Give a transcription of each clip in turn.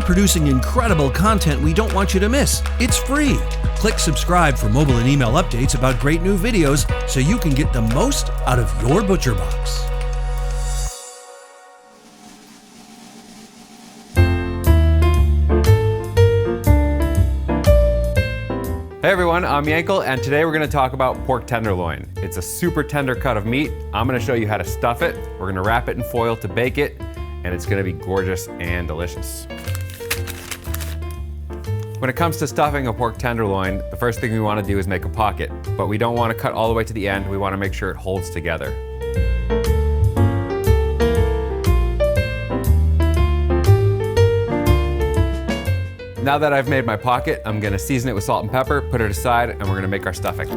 producing incredible content we don't want you to miss. It's free. Click subscribe for mobile and email updates about great new videos so you can get the most out of your ButcherBox. Hey everyone, I'm Yankel, and today we're going to talk about pork tenderloin. It's a super tender cut of meat. I'm going to show you how to stuff it. We're going to wrap it in foil to bake it, and it's going to be gorgeous and delicious. When it comes to stuffing a pork tenderloin, the first thing we want to do is make a pocket, but we don't want to cut all the way to the end. We want to make sure it holds together. Now that I've made my pocket, I'm gonna season it with salt and pepper, put it aside, and we're gonna make our stuffing.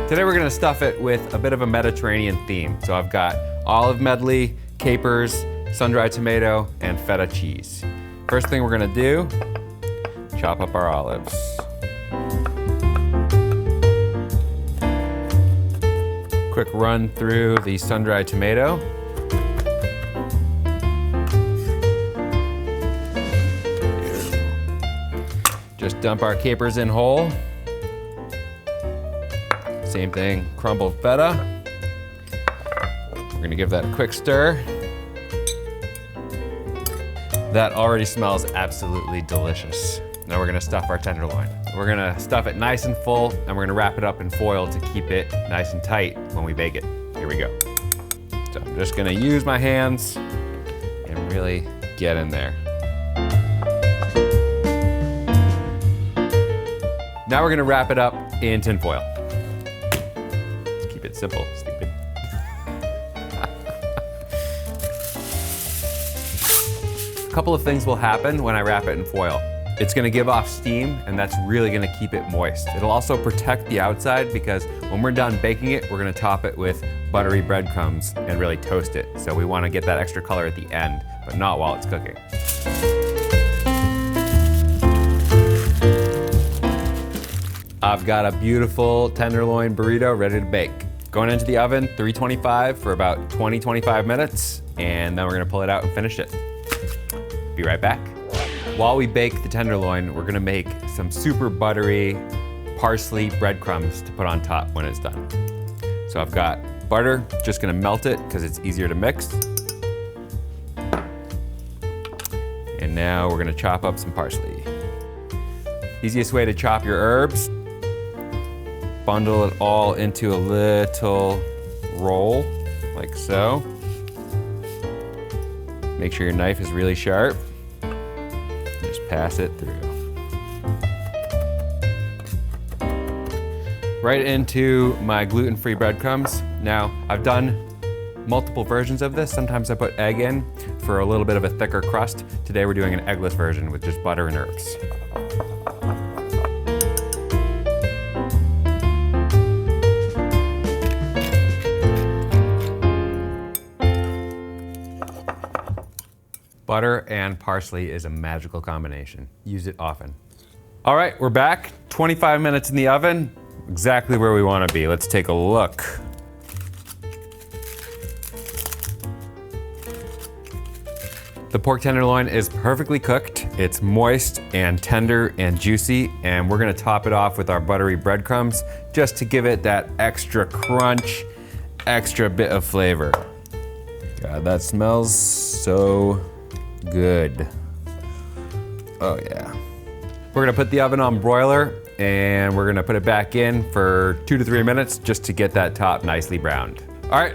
Today we're gonna stuff it with a bit of a Mediterranean theme. So I've got olive medley, capers, sun-dried tomato, and feta cheese. First thing we're gonna do, chop up our olives. Quick run through the sun-dried tomato. Just dump our capers in whole. Same thing, crumbled feta. We're gonna give that a quick stir. That already smells absolutely delicious. Now we're gonna stuff our tenderloin. We're gonna stuff it nice and full, and we're gonna wrap it up in foil to keep it nice and tight when we bake it. Here we go. So I'm just gonna use my hands and really get in there. Now we're gonna wrap it up in tin foil. Let's keep it simple, stupid. A couple of things will happen when I wrap it in foil. It's gonna give off steam, and that's really gonna keep it moist. It'll also protect the outside because when we're done baking it, we're gonna top it with buttery breadcrumbs and really toast it. So we wanna get that extra color at the end, but not while it's cooking. I've got a beautiful tenderloin burrito ready to bake. Going into the oven, 325 for about 20-25 minutes, and then we're gonna pull it out and finish it. Be right back. While we bake the tenderloin, we're gonna make some super buttery parsley breadcrumbs to put on top when it's done. So I've got butter, just gonna melt it because it's easier to mix. And now we're gonna chop up some parsley. Easiest way to chop your herbs. Bundle it all into a little roll, like so. Make sure your knife is really sharp. Just pass it through. Right into my gluten-free breadcrumbs. Now, I've done multiple versions of this. Sometimes I put egg in for a little bit of a thicker crust. Today we're doing an eggless version with just butter and herbs. Butter and parsley is a magical combination. Use it often. All right, we're back. 25 minutes in the oven, exactly where we want to be. Let's take a look. The pork tenderloin is perfectly cooked. It's moist and tender and juicy, and we're gonna top it off with our buttery breadcrumbs just to give it that extra crunch, extra bit of flavor. God, that smells so good. Oh yeah. We're gonna put the oven on broiler, and we're gonna put it back in for 2 to 3 minutes just to get that top nicely browned. All right,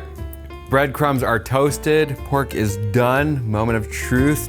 breadcrumbs are toasted, pork is done, moment of truth.